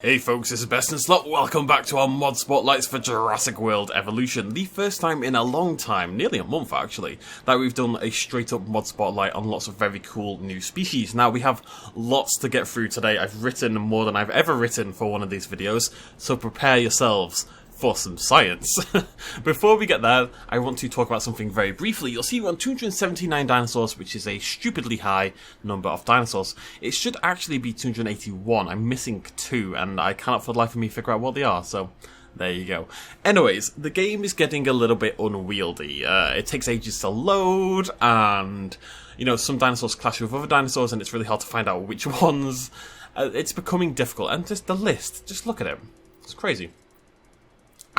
Hey folks, this is BestInSlot. Welcome back to our mod spotlights for Jurassic World Evolution. The first time in a long time, nearly a month actually, that we've done a straight up mod spotlight on lots of very cool new species. Now we have lots to get through today. I've written more than I've ever written for one of these videos, so prepare yourselves for some science. Before we get there, I want to talk about something very briefly. You'll see we're on 279 dinosaurs, which is a stupidly high number of dinosaurs. It should actually be 281. I'm missing 2, and I cannot for the life of me figure out what they are, so there you go. Anyways, the game is getting a little bit unwieldy. It takes ages to load, and you know, some dinosaurs clash with other dinosaurs, and it's really hard to find out which ones. It's becoming difficult, and just the list, just look at it. It's crazy.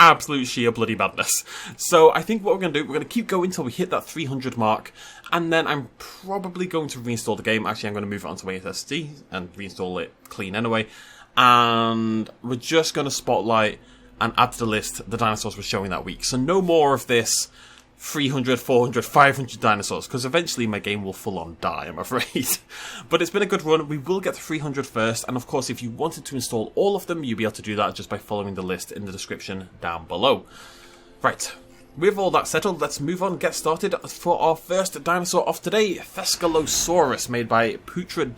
Absolute sheer bloody madness. So I think what we're going to do, we're going to keep going until we hit that 300 mark, and then I'm probably going to reinstall the game. Actually, I'm going to move it onto my SSD and reinstall it clean anyway. And we're just going to spotlight and add to the list the dinosaurs we're showing that week. So no more of this 300, 400, 500 dinosaurs, because eventually my game will full on die, I'm afraid. But it's been a good run. We will get to 300 first, and of course if you wanted to install all of them, you'll be able to do that just by following the list in the description down below. Right, with all that settled, let's move on, get started for our first dinosaur of today, Thescalosaurus, made by Platosaurus,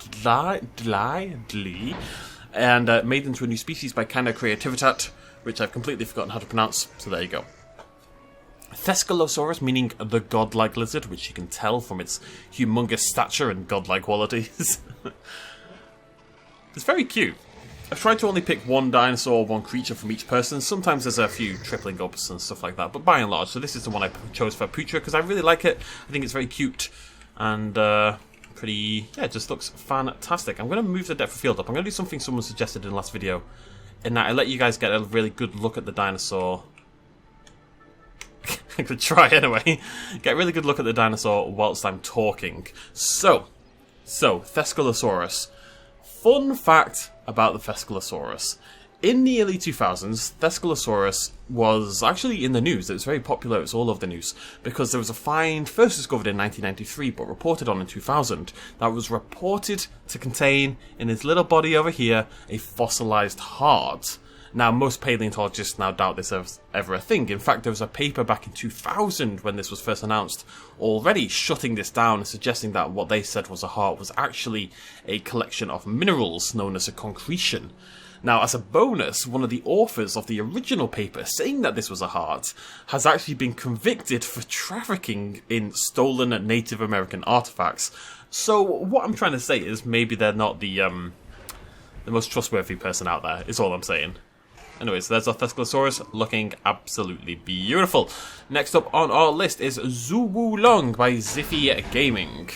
and made into a new species by Kinda Creativitat, which I've completely forgotten how to pronounce, so there you go. Thescalosaurus, meaning the godlike lizard, which you can tell from its humongous stature and godlike qualities. It's very cute. I've tried to only pick one dinosaur, one creature from each person. Sometimes there's a few tripling ups and stuff like that, but by and large, so this is the one I chose for Putra because I really like it. I think it's very cute and pretty, yeah, it just looks fantastic. I'm going to move the depth of field up. I'm going to do something someone suggested in the last video, in that I let you guys get a really good look at the dinosaur. I could try anyway. Get a really good look at the dinosaur whilst I'm talking. So Thescalosaurus. Fun fact about the Thescalosaurus. In the early 2000s, Thescalosaurus was actually in the news. It was very popular. It was all over the news because there was a find first discovered in 1993 but reported on in 2000 that was reported to contain in his little body over here a fossilized heart. Now, most paleontologists now doubt this is ever a thing. In fact, there was a paper back in 2000 when this was first announced already shutting this down and suggesting that what they said was a heart was actually a collection of minerals known as a concretion. Now, as a bonus, one of the authors of the original paper saying that this was a heart has actually been convicted for trafficking in stolen Native American artifacts. So, what I'm trying to say is maybe they're not the most trustworthy person out there, is all I'm saying. Anyways, there's our Thescalosaurus, looking absolutely beautiful. Next up on our list is Zuwulong by Ziffy Gaming.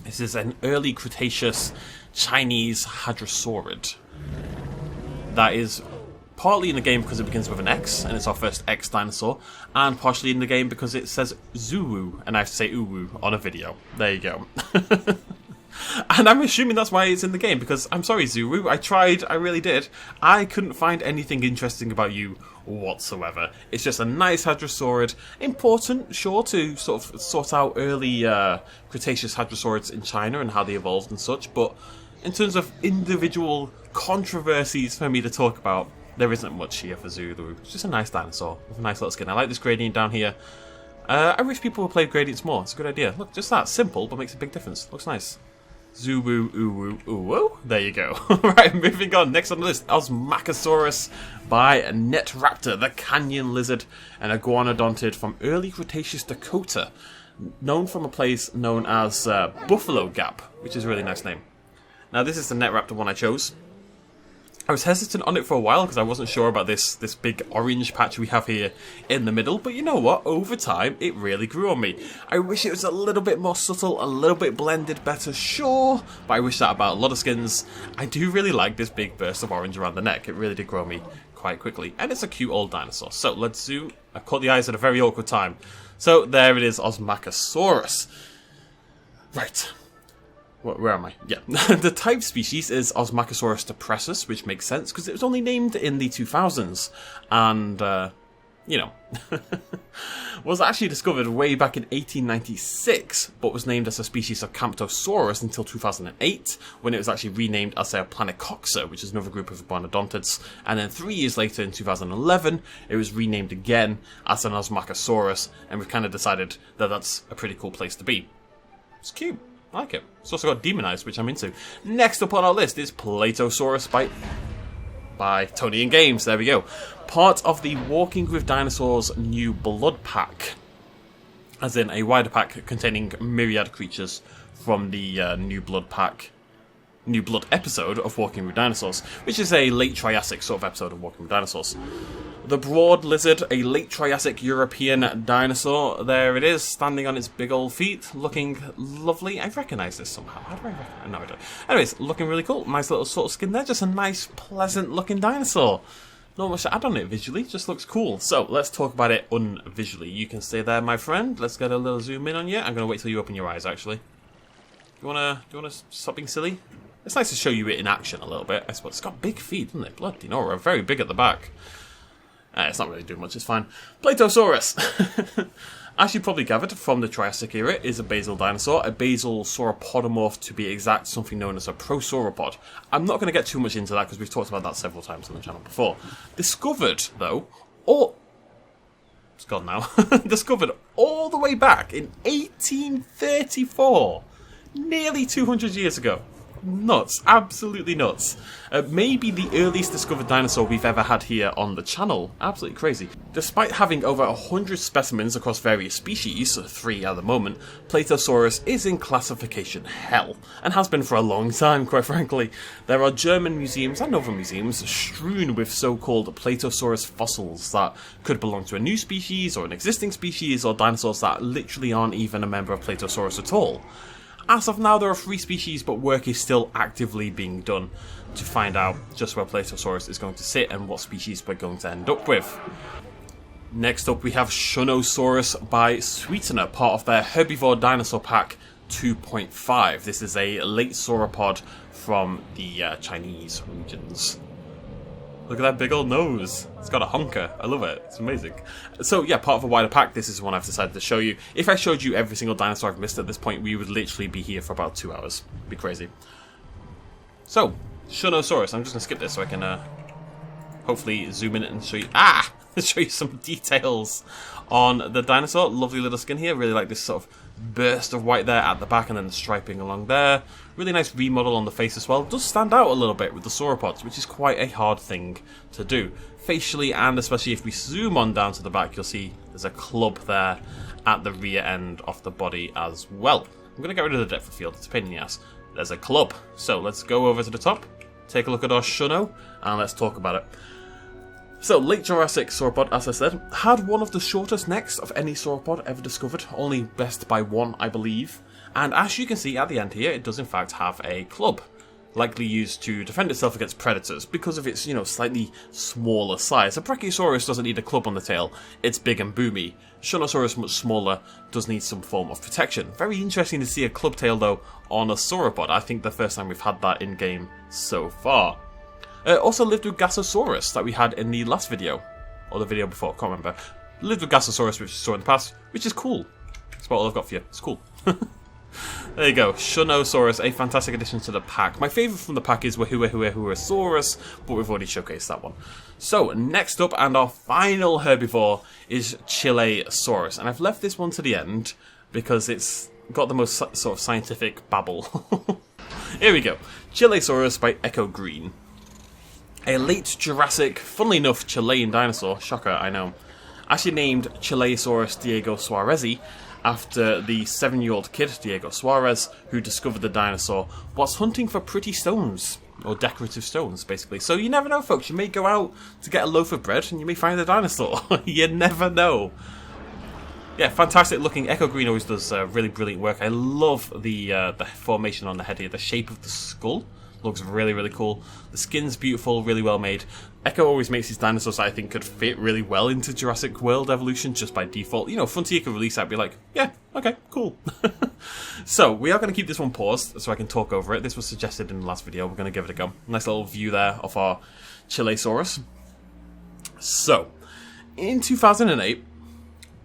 This is an early Cretaceous Chinese hadrosaurid. That is partly in the game because it begins with an X, and it's our first X dinosaur, and partially in the game because it says Zuwu, and I have to say Uwu on a video. There you go. And I'm assuming that's why it's in the game, because I'm sorry, Zuru, I tried, I really did. I couldn't find anything interesting about you whatsoever. It's just a nice hadrosaurid. Important, sure, to sort of sort out early Cretaceous hadrosaurids in China and how they evolved and such, but in terms of individual controversies for me to talk about, there isn't much here for Zuru. It's just a nice dinosaur with a nice little skin. I like this gradient down here. I wish people would play gradients more. It's a good idea. Look, just that. Simple, but makes a big difference. Looks nice. Zuwu, uwu, uwu. There you go. Right, moving on. Next on the list, Osmacosaurus by Netraptor, the canyon lizard, an iguanodontid from early Cretaceous Dakota, known from a place known as Buffalo Gap, which is a really nice name. Now, this is the Netraptor one I chose. I was hesitant on it for a while because I wasn't sure about this big orange patch we have here in the middle, but you know what? Over time, it really grew on me. I wish it was a little bit more subtle, a little bit blended better, sure, but I wish that about a lot of skins. I do really like this big burst of orange around the neck. It really did grow on me quite quickly, and it's a cute old dinosaur. So let's zoom. I caught the eyes at a very awkward time. So there it is, Osmacosaurus. Right. Where am I? Yeah. The type species is Osmacosaurus depressus, which makes sense because it was only named in the 2000s. And you know, was actually discovered way back in 1896, but was named as a species of Camptosaurus until 2008, when it was actually renamed as a Planocoxa, which is another group of iguanodontids. And then 3 years later, in 2011, it was renamed again as an Osmacosaurus, and we've kind of decided that that's a pretty cool place to be. It's cute. I like it. It's also got demonized, which I'm into. Next up on our list is Platosaurus by Tony and Games. There we go. Part of the Walking with Dinosaurs New Blood Pack. As in a wider pack containing myriad creatures from the New Blood Pack, New Blood episode of Walking with Dinosaurs, which is a late Triassic sort of episode of Walking with Dinosaurs. The broad lizard, a late Triassic European dinosaur. There it is, standing on its big old feet, looking lovely. I recognise this somehow. How do I recognise it? No, I don't. Anyways, looking really cool. Nice little sort of skin there. Just a nice, pleasant looking dinosaur. Not much to add on it visually, just looks cool. So, let's talk about it unvisually. You can stay there, my friend. Let's get a little zoom in on you. I'm going to wait till you open your eyes, actually. Do you wanna stop being silly? It's nice to show you it in action a little bit, I suppose. It's got big feet, doesn't it? Bloody no, very big at the back. It's not really doing much, it's fine. Platosaurus! As you probably gathered from the Triassic era, is a basal dinosaur, a basal sauropodomorph to be exact, something known as a prosauropod. I'm not going to get too much into that because we've talked about that several times on the channel before. Discovered, though, it's gone now. Discovered all the way back in 1834, nearly 200 years ago. Nuts, absolutely nuts. Maybe the earliest discovered dinosaur we've ever had here on the channel. Absolutely crazy. Despite having over 100 specimens across various species, 3 at the moment, Platosaurus is in classification hell, and has been for a long time, quite frankly. There are German museums and other museums strewn with so-called Platosaurus fossils that could belong to a new species, or an existing species, or dinosaurs that literally aren't even a member of Platosaurus at all. As of now, there are 3 species, but work is still actively being done to find out just where Platosaurus is going to sit and what species we're going to end up with. Next up, we have Shunosaurus by Sweetener, part of their Herbivore Dinosaur Pack 2.5. This is a late sauropod from the Chinese regions. Look at that big old nose. It's got a honker. I love it. It's amazing. So yeah, part of a wider pack, this is one I've decided to show you. If I showed you every single dinosaur I've missed at this point, we would literally be here for about 2 hours. It'd be crazy. So, Shunosaurus. I'm just going to skip this so I can hopefully zoom in and show you... show you some details on the dinosaur. Lovely little skin here. Really like this sort of burst of white there at the back and then the striping along there. Really nice remodel on the face as well. It does stand out a little bit with the sauropods, which is quite a hard thing to do. Facially, and especially if we zoom on down to the back, you'll see there's a club there at the rear end of the body as well. I'm going to get rid of the depth of field. It's a pain in the ass. There's a club. So let's go over to the top, take a look at our Shuno, and let's talk about it. So, late Jurassic sauropod, as I said, had one of the shortest necks of any sauropod ever discovered, only best by 1, I believe. And as you can see at the end here, it does in fact have a club, likely used to defend itself against predators because of its, slightly smaller size. A Brachiosaurus doesn't need a club on the tail, it's big and boomy. Shunosaurus, much smaller, does need some form of protection. Very interesting to see a club tail, though, on a sauropod. I think the first time we've had that in-game so far. Also lived with Gastosaurus that we had in the last video, or the video before, can't remember. Lived with Gastosaurus, which we saw in the past, which is cool. That's about all I've got for you. It's cool. There you go, Shunosaurus, a fantastic addition to the pack. My favourite from the pack is Wahuahuahuasaurus, but we've already showcased that one. So, next up, and our final herbivore, is Chilesaurus. And I've left this one to the end, because it's got the most sort of scientific babble. Here we go, Chilesaurus by Echo Green. A late Jurassic, funnily enough, Chilean dinosaur, shocker, I know, actually named Chilesaurus Diego Suarezi after the 7-year-old kid, Diego Suarez, who discovered the dinosaur whilst hunting for pretty stones, or decorative stones, basically. So you never know, folks, you may go out to get a loaf of bread and you may find a dinosaur. You never know. Yeah, fantastic looking. Echo Green always does really brilliant work. I love the formation on the head here, the shape of the skull. Looks really, really cool. The skin's beautiful, really well made. Echo always makes his dinosaurs that I think could fit really well into Jurassic World evolution just by default. Frontier could release that and be like, yeah, okay, cool. So, we are going to keep this one paused so I can talk over it. This was suggested in the last video. We're going to give it a go. Nice little view there of our Chilesaurus. So, In 2008,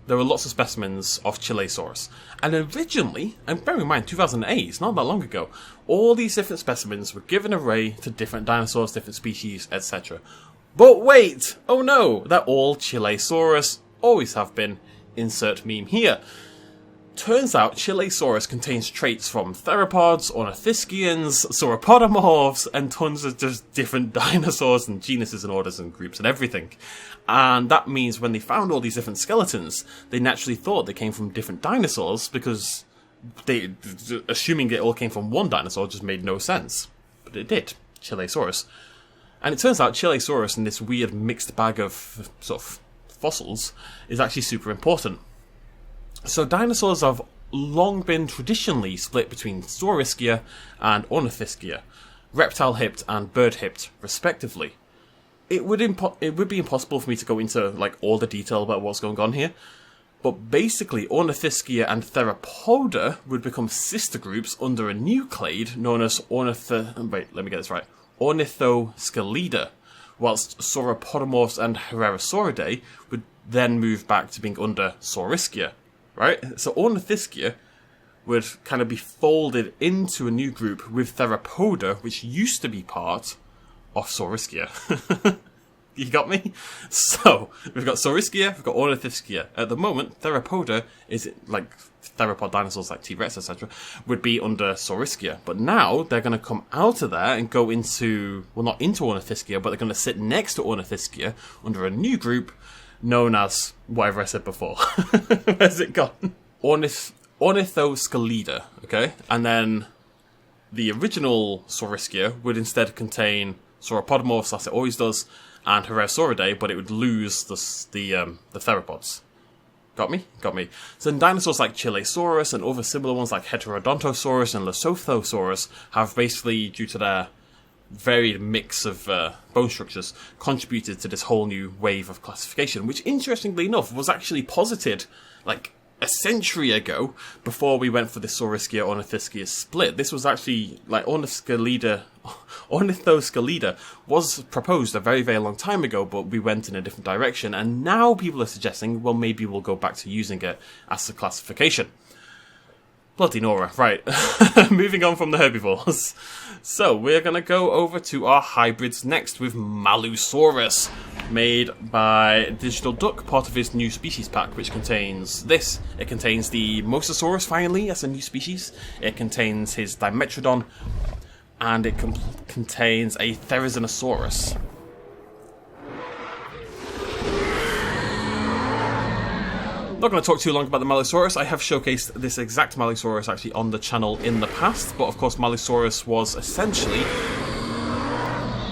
there were lots of specimens of Chilesaurus. And originally, and bear in mind, 2008, it's not that long ago, all these different specimens were given away to different dinosaurs, different species, etc. But wait! Oh no! They're all Chilesaurus. Always have been. Insert meme here. Turns out Chilesaurus contains traits from theropods, ornithischians, sauropodomorphs, and tons of just different dinosaurs and genuses and orders and groups and everything. And that means when they found all these different skeletons, they naturally thought they came from different dinosaurs because they, assuming it all came from one dinosaur just made no sense. But it did. Chilesaurus. And it turns out Chilesaurus in this weird mixed bag of sort of fossils is actually super important. So dinosaurs have long been traditionally split between Saurischia and Ornithischia, reptile-hipped and bird-hipped, respectively. It would be impossible for me to go into like all the detail about what's going on here, but basically Ornithischia and Theropoda would become sister groups under a new clade known as Ornithoscelida, whilst Sauropodomorphs and Herrerasauridae would then move back to being under Saurischia. Right? So Ornithischia would kind of be folded into a new group with Theropoda, which used to be part of Saurischia. You got me? So, we've got Saurischia, we've got Ornithischia. At the moment, Theropoda is like theropod dinosaurs like T-Rex, etc., would be under Saurischia. But now, they're going to come out of there and go into, well, not into Ornithischia, but they're going to sit next to Ornithischia under a new group known as whatever I said before. Where's it gone? Ornithoscelida, okay? And then the original Saurischia would instead contain Sauropodomorphs, as it always does, and Herrerasauridae, but it would lose the theropods. Got me? Got me. So then dinosaurs like Chilesaurus and other similar ones like Heterodontosaurus and Losothosaurus have basically, due to their varied mix of bone structures, contributed to this whole new wave of classification, which interestingly enough was actually posited like a century ago before we went for the Saurischia Ornithischia split. This was actually like Ornithoscelida was proposed a very, very long time ago, but we went in a different direction, and now people are suggesting, well, maybe we'll go back to using it as a classification. Bloody Nora. Right. Moving on from the herbivores. So, we're going to go over to our hybrids next with Milosaurus, made by Digital Duck, part of his new species pack, which contains this. It contains the Mosasaurus, finally, as a new species. It contains his Dimetrodon, and it contains a Therizinosaurus. Not going to talk too long about the Milosaurus. I have showcased this exact Milosaurus actually on the channel in the past, but of course Milosaurus was essentially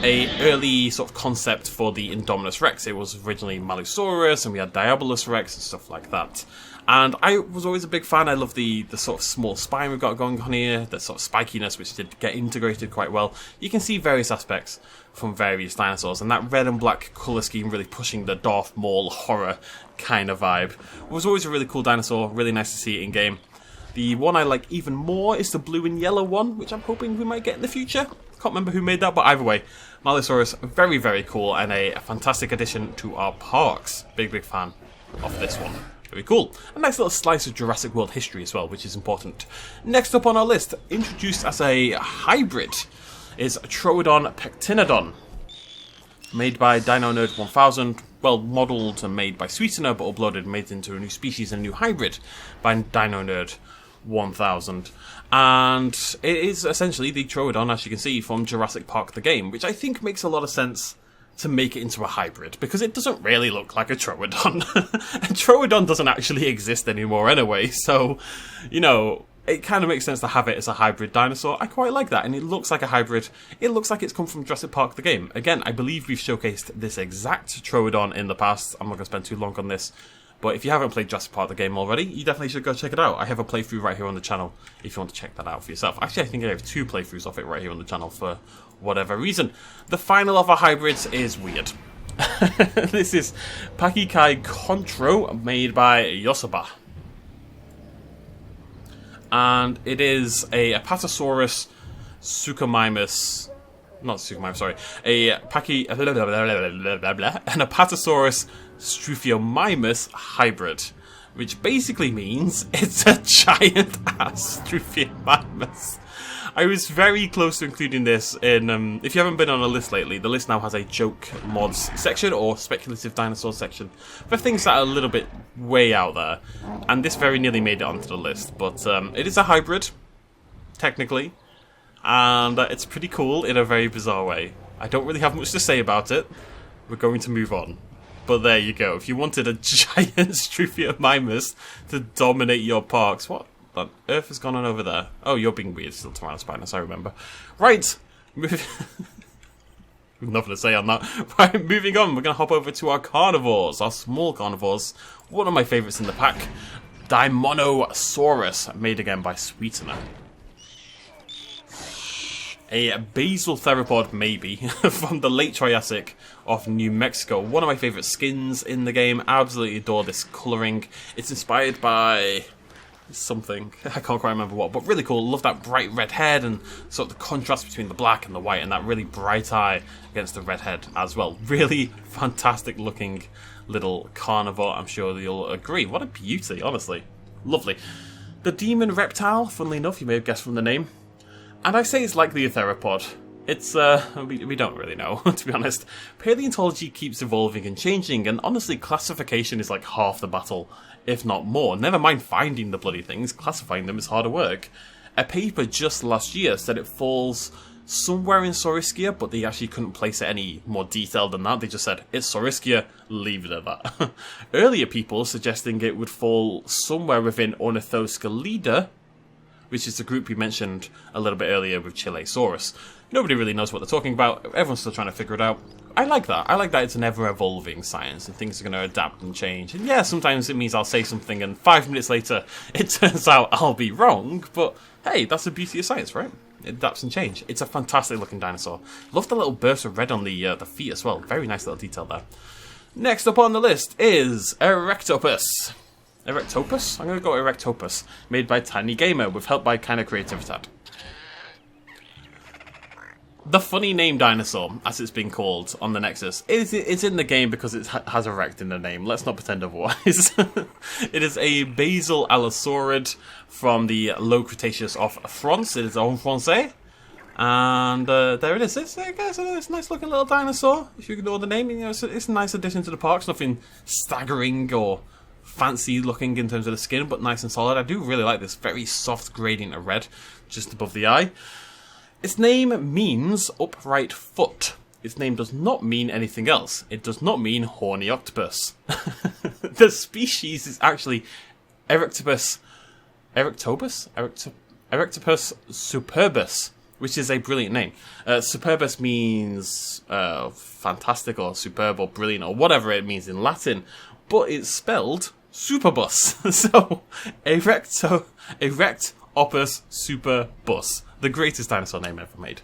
a early sort of concept for the Indominus Rex. It was originally Milosaurus, and we had Diabolus Rex and stuff like that. And I was always a big fan. I love the sort of small spine we've got going on here, the sort of spikiness, which did get integrated quite well. You can see various aspects from various dinosaurs, and that red and black colour scheme really pushing the Darth Maul horror kind of vibe. It was always a really cool dinosaur, really nice to see it in game. The one I like even more is the blue and yellow one, which I'm hoping we might get in the future. Can't remember who made that, but either way, Milosaurus, very, very cool, and a fantastic addition to our parks. Big, big fan of this one. Very cool. A nice little slice of Jurassic World history as well, which is important. Next up on our list, introduced as a hybrid, is Trodon Pectinodon. Made by Dino Nerd 1000, well, modelled and made by Sweetener, but uploaded and made into a new species and a new hybrid by Dino Nerd 1000. And it is essentially the Trodon, as you can see, from Jurassic Park the game, which I think makes a lot of sense to make it into a hybrid, because it doesn't really look like a Troodon. And Troodon doesn't actually exist anymore anyway, so, you know, it kind of makes sense to have it as a hybrid dinosaur. I quite like that, and it looks like a hybrid. It looks like it's come from Jurassic Park the game. Again, I believe we've showcased this exact Troodon in the past. I'm not going to spend too long on this, but if you haven't played Jurassic Park the game already, you definitely should go check it out. I have a playthrough right here on the channel if you want to check that out for yourself. Actually, I think I have 2 playthroughs of it right here on the channel for whatever reason. The final of our hybrids is weird. This is Pakikai Contro, made by Yosaba. And it is a Apatosaurus Suchomimus not super mime, sorry, a Pachy, and a Platosaurus Struthiomimus hybrid, which basically means it's a giant ass Struthiomimus. I was very close to including this in, if you haven't been on a list lately, the list now has a joke mods section or speculative dinosaur section for things that are a little bit way out there, and this very nearly made it onto the list, but it is a hybrid, technically, and it's pretty cool in a very bizarre way. I don't really have much to say about it, we're going to move on. But there you go, if you wanted a giant Struthiomimus to dominate your parks, what on earth has gone on over there? Oh, you're being weird still, Tyrannospinus, I remember. Right, nothing to say on that. Right, moving on, we're going to hop over to our carnivores, our small carnivores. One of my favourites in the pack, Daimonosaurus, made again by Sweetener. A basal theropod, maybe, from the late Triassic of New Mexico. One of my favourite skins in the game. Absolutely adore this colouring. It's inspired by something, I can't quite remember what, but really cool. Love that bright red head and sort of the contrast between the black and the white and that really bright eye against the red head as well. Really fantastic looking little carnivore, I'm sure you'll agree. What a beauty, honestly. Lovely. The demon reptile, funnily enough, you may have guessed from the name. And I say it's likely a theropod. It's, we don't really know, to be honest. Paleontology keeps evolving and changing, and honestly, classification is like half the battle, if not more. Never mind finding the bloody things, classifying them is harder work. A paper just last year said it falls somewhere in Saurischia, but they actually couldn't place it any more detailed than that. They just said, it's Saurischia, leave it at that. Earlier people suggesting it would fall somewhere within Ornithoscelida, which is the group we mentioned a little bit earlier with Chilesaurus. Nobody really knows what they're talking about. Everyone's still trying to figure it out. I like that. I like that it's an ever-evolving science and things are going to adapt and change. And yeah, sometimes it means I'll say something and 5 minutes later it turns out I'll be wrong. But hey, that's the beauty of science, right? It adapts and changes. It's a fantastic-looking dinosaur. Love the little burst of red on the feet as well. Very nice little detail there. Next up on the list is Erectopus. Erectopus? I'm going to go Erectopus, made by Tiny Gamer with help by Kinda Creativitat. The funny name dinosaur, as it's been called on the Nexus, it's in the game because it has erect in the name. Let's not pretend otherwise. It is a basal allosaurid from the Low Cretaceous of France. It is en français. And there it is. It's a nice looking little dinosaur, if you ignore the name. You know, it's a nice addition to the parks. Nothing staggering or fancy looking in terms of the skin, but nice and solid. I do really like this very soft gradient of red just above the eye. Its name means upright foot. Its name does not mean anything else. It does not mean horny octopus. The species is actually Erectopus superbus, which is a brilliant name. Superbus means fantastic or superb or brilliant or whatever it means in Latin, but it's spelled superbus. So, Erectopus superbus. The greatest dinosaur name ever made.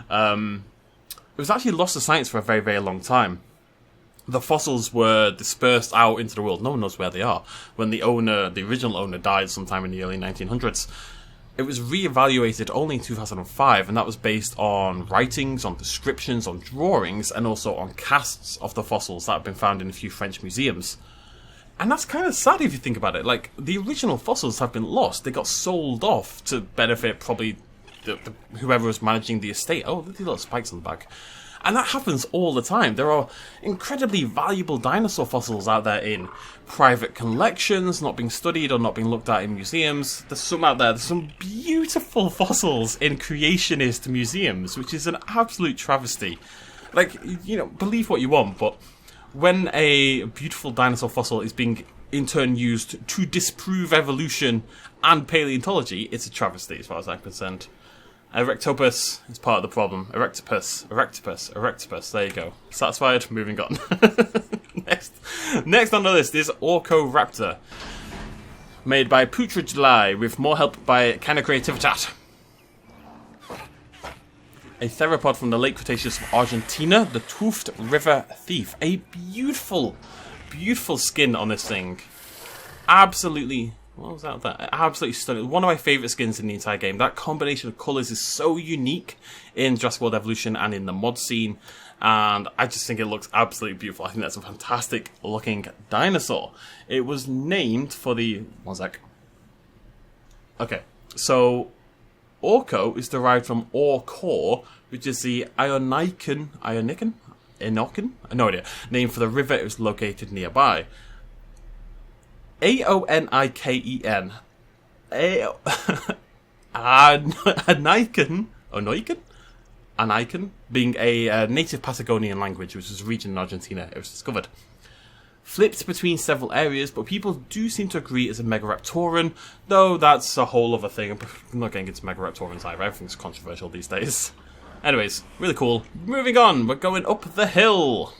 It was actually lost to science for a very, very long time. The fossils were dispersed out into the world. No one knows where they are. When the original owner died sometime in the early 1900s. It was re-evaluated only in 2005, and that was based on writings, on descriptions, on drawings, and also on casts of the fossils that have been found in a few French museums. And that's kind of sad if you think about it. Like, the original fossils have been lost. They got sold off to benefit probably whoever was managing the estate. Oh, look at the little spikes on the back. And that happens all the time. There are incredibly valuable dinosaur fossils out there in private collections, not being studied or not being looked at in museums. There's some out there. There's some beautiful fossils in creationist museums, which is an absolute travesty. Like, you know, believe what you want, but when a beautiful dinosaur fossil is being in turn used to disprove evolution and paleontology, it's a travesty as far as I'm concerned. Erectopus is part of the problem. Erectopus. There you go. Satisfied? Moving on. Next on the list is Orcoraptor, made by Putridlai with more help by Kinda Creativitat. A theropod from the late Cretaceous of Argentina, the Toothed River Thief. A beautiful, beautiful skin on this thing. Absolutely What was that? Absolutely stunning. One of my favourite skins in the entire game. That combination of colours is so unique in Jurassic World Evolution and in the mod scene. And I just think it looks absolutely beautiful. I think that's a fantastic looking dinosaur. It was named for the... One sec. Okay, so Orco is derived from Orcor, which is the Ionican? No idea. Named for the river it was located nearby. Aoniken. Aniken being a native Patagonian language, which was a region in Argentina it was discovered. Flipped between several areas, but people do seem to agree it's a Megaraptoran, though that's a whole other thing. I'm not getting into Megaraptorans either. Everything's controversial these days. Anyways, really cool. Moving on, we're going up the hill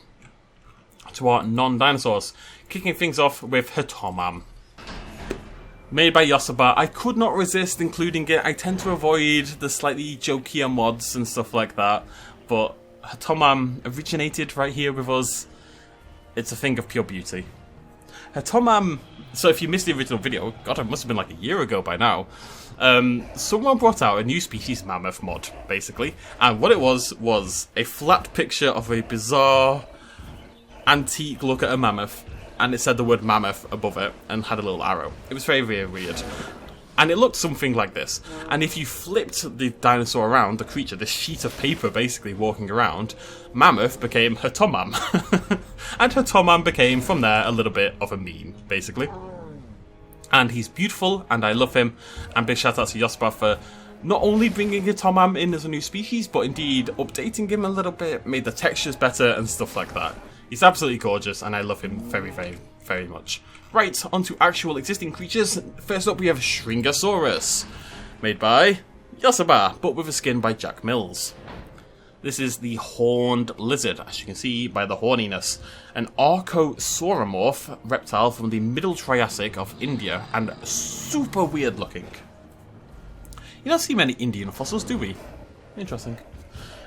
to our non-dinosaurs. Kicking things off with Hitoma. Made by Yosoba. I could not resist including it. I tend to avoid the slightly jokier mods and stuff like that, but Hitoma originated right here with us. It's a thing of pure beauty. Hitoma, so if you missed the original video, God, it must have been like a year ago by now, someone brought out a new species mammoth mod, basically, and what it was a flat picture of a bizarre antique look at a mammoth, and it said the word mammoth above it and had a little arrow. It was very, very weird. And it looked something like this. And if you flipped the dinosaur around, the creature, this sheet of paper basically walking around, Mammoth became Hitomam. And Hitomam became, from there, a little bit of a meme, basically. And he's beautiful, and I love him. And big shout out to Yosoba for not only bringing Hitomam in as a new species, but indeed updating him a little bit, made the textures better and stuff like that. He's absolutely gorgeous, and I love him very, very, very much. Right, onto actual existing creatures. First up we have Shringosaurus, made by Yosoba, but with a skin by Jack Mills. This is the horned lizard, as you can see by the horniness. An Archosauromorph reptile from the Middle Triassic of India, and super weird looking. You don't see many Indian fossils, do we? Interesting.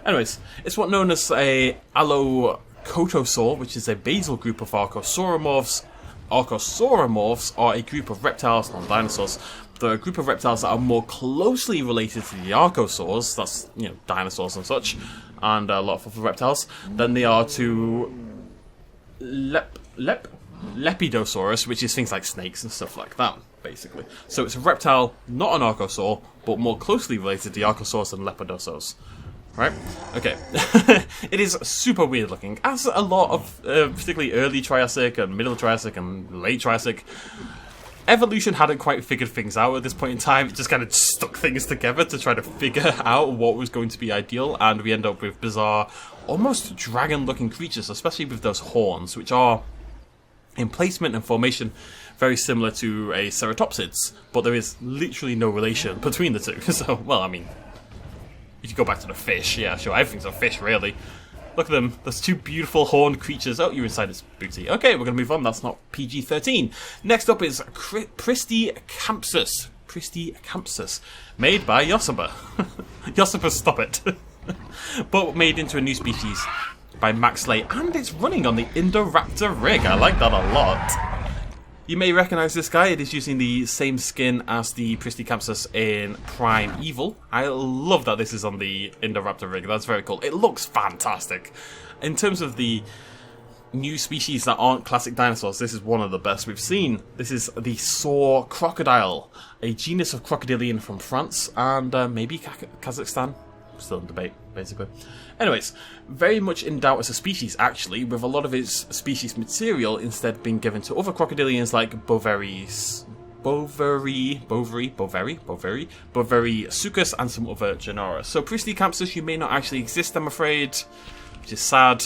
Anyways, it's what's known as a Allocotosaur, which is a basal group of Archosauromorphs. Archosauromorphs are a group of reptiles, not dinosaurs. They're a group of reptiles that are more closely related to the Archosaurs, that's, you know, dinosaurs and such, and a lot of other reptiles, than they are to Lepidosaurus, which is things like snakes and stuff like that, basically. So it's a reptile, not an Archosaur, but more closely related to the Archosaurs and Lepidosaurs. Right? Okay. It is super weird looking, as a lot of, particularly early Triassic and Middle Triassic and late Triassic. Evolution hadn't quite figured things out at this point in time. It just kind of stuck things together to try to figure out what was going to be ideal, and we end up with bizarre, almost dragon-looking creatures, especially with those horns, which are, in placement and formation, very similar to a Ceratopsids, but there is literally no relation between the two. So, well, I mean, if you go back to the fish, yeah, sure, everything's a fish, really. Look at them, those two beautiful horned creatures. Oh, you're inside its booty. Okay, we're going to move on, that's not PG-13. Next up is Pristicampsus. Pristicampsus, made by Yosoba. Yosoba, stop it. But made into a new species by Max Slay, and it's running on the Indoraptor rig. I like that a lot. You may recognise this guy. It is using the same skin as the Pristicampsus in Prime Evil. I love that this is on the Indoraptor rig. That's very cool. It looks fantastic. In terms of the new species that aren't classic dinosaurs, this is one of the best we've seen. This is the saw crocodile, a genus of Crocodilian from France and maybe Kazakhstan. Still in debate, basically. Anyways, very much in doubt as a species, actually, with a lot of its species material instead being given to other crocodilians like Bovarysuchus and some other genera. So Pristicampsus, you may not actually exist, I'm afraid, which is sad.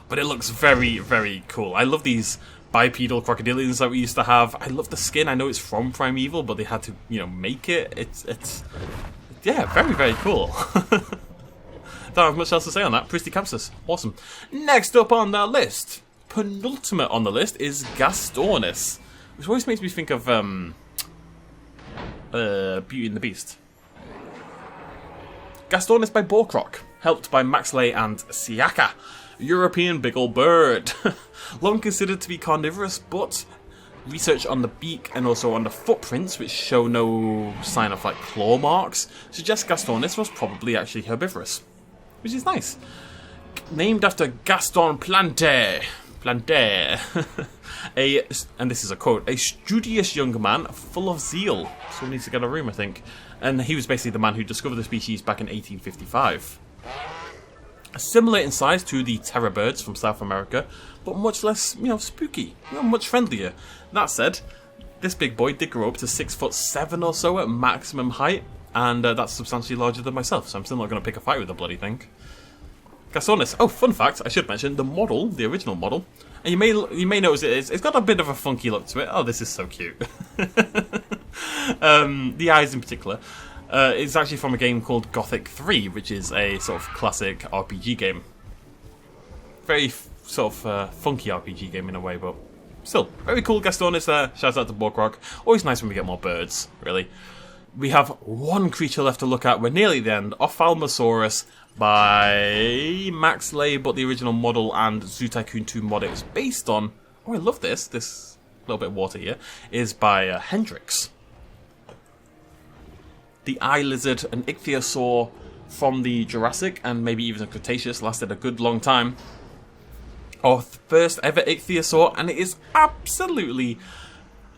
But it looks very, very cool. I love these bipedal crocodilians that we used to have. I love the skin. I know it's from Primeval, but they had to, you know, make it. It's yeah, very, very cool. Don't have much else to say on that. Pristicampsus, awesome. Next up on the list, penultimate on the list, is Gastonis, which always makes me think of Beauty and the Beast. Gastonis by Borkrock, helped by Maxley and Siaka. European big ol' bird. Long considered to be carnivorous, but Research on the beak and also on the footprints, which show no sign of like claw marks, suggests Gastonis was probably actually herbivorous, which is nice. Named after Gaston Planter. And this is a quote, a studious young man full of zeal. Someone needs to get a room, I think. And he was basically the man who discovered the species back in 1855. Similar in size to the terror birds from South America, but much less, spooky, much friendlier. That said, this big boy did grow up to 6'7" or so at maximum height, and that's substantially larger than myself, so I'm still not going to pick a fight with the bloody thing. Gastonis. Oh, fun fact, I should mention, the model, the original model, and you may notice it's got a bit of a funky look to it. Oh, this is so cute. The eyes in particular. It's actually from a game called Gothic 3, which is a sort of classic RPG game. Very sort of funky RPG game in a way, but still, very cool Gastonis there. Shout out to Orcoraptor. Always nice when we get more birds, really. We have one creature left to look at. We're nearly at the end. Ophthalmosaurus by Max Lay, but the original model and Zoo Tycoon 2 mod it was based on. Oh, I love this. This little bit of water here is by Hendrix. The eye lizard, an ichthyosaur from the Jurassic and maybe even a Cretaceous, lasted a good long time. Our first ever ichthyosaur, and it is absolutely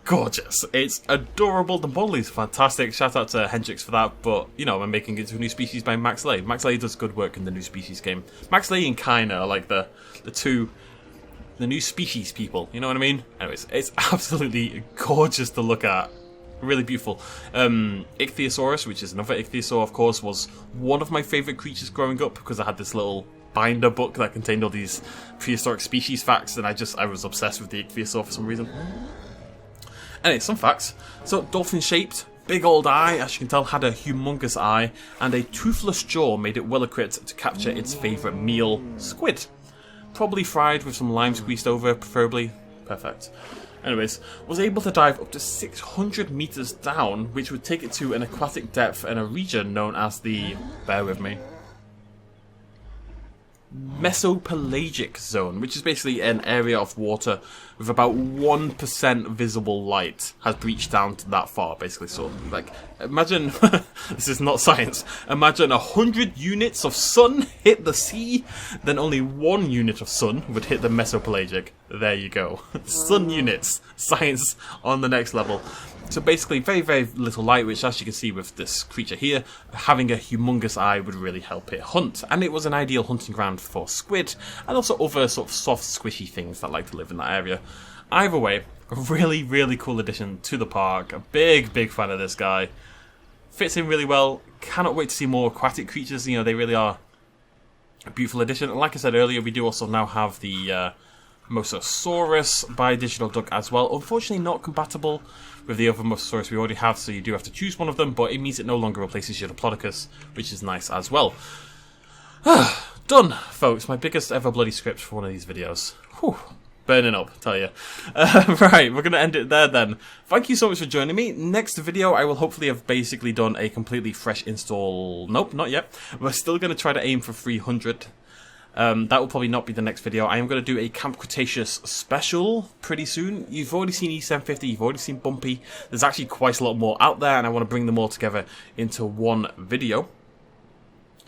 gorgeous. It's adorable. The model is fantastic. Shout out to Hendrix for that. But, I'm making it into a new species by Max Lay. Max Lay does good work in the new species game. Max Lay and Kaina are like the new species people. You know what I mean? Anyways, it's absolutely gorgeous to look at. Really beautiful. Ichthyosaurus, which is another ichthyosaur, of course, was one of my favourite creatures growing up because I had this little binder book that contained all these prehistoric species facts, and I was obsessed with the ichthyosaur for some reason. Anyway, some facts. So, dolphin-shaped, big old eye, as you can tell, had a humongous eye, and a toothless jaw made it well equipped to capture its favourite meal, squid. Probably fried with some lime squeezed over, preferably. Perfect. Anyways, was able to dive up to 600 meters down, which would take it to an aquatic depth in a region known as the, bear with me, Mesopelagic zone, which is basically an area of water with about 1% visible light has breached down to that far, basically. So, imagine, this is not science, imagine 100 units of sun hit the sea, then only 1 unit of sun would hit the Mesopelagic. There you go. Sun units. Science on the next level. So basically, very, very little light, which, as you can see with this creature here, having a humongous eye would really help it hunt. And it was an ideal hunting ground for squid, and also other sort of soft, squishy things that like to live in that area. Either way, a really, really cool addition to the park. A big, big fan of this guy. Fits in really well. Cannot wait to see more aquatic creatures. They really are a beautiful addition. And like I said earlier, we do also now have the Milosaurus by Digital Duck as well. Unfortunately, not compatible with the other Milosaurus we already have, so you do have to choose one of them, but it means it no longer replaces your Diplodocus, which is nice as well. Done, folks. My biggest ever bloody script for one of these videos. Whew. Burning up, tell you. Right, we're going to end it there then. Thank you so much for joining me. Next video, I will hopefully have basically done a completely fresh install. Nope, not yet. We're still going to try to aim for 300. That will probably not be the next video. I am going to do a Camp Cretaceous special pretty soon. You've already seen E750, you've already seen Bumpy. There's actually quite a lot more out there, and I want to bring them all together into one video.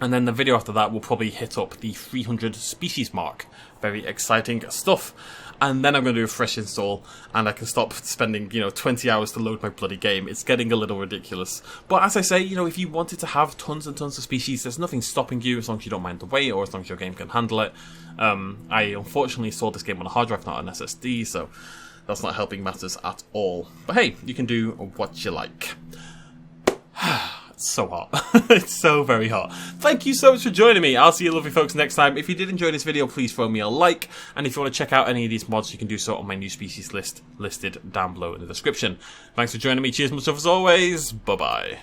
And then the video after that will probably hit up the 300 species mark. Very exciting stuff. And then I'm going to do a fresh install, and I can stop spending, 20 hours to load my bloody game. It's getting a little ridiculous. But as I say, if you wanted to have tons and tons of species, there's nothing stopping you as long as you don't mind the wait, or as long as your game can handle it. I unfortunately installed this game on a hard drive, not an SSD, so that's not helping matters at all. But hey, you can do what you like. It's so hot. It's so very hot. Thank you so much for joining me. I'll see you lovely folks next time. If you did enjoy this video, please throw me a like. And if you want to check out any of these mods, you can do so on my new species list listed down below in the description. Thanks for joining me. Cheers much love as always. Bye-bye.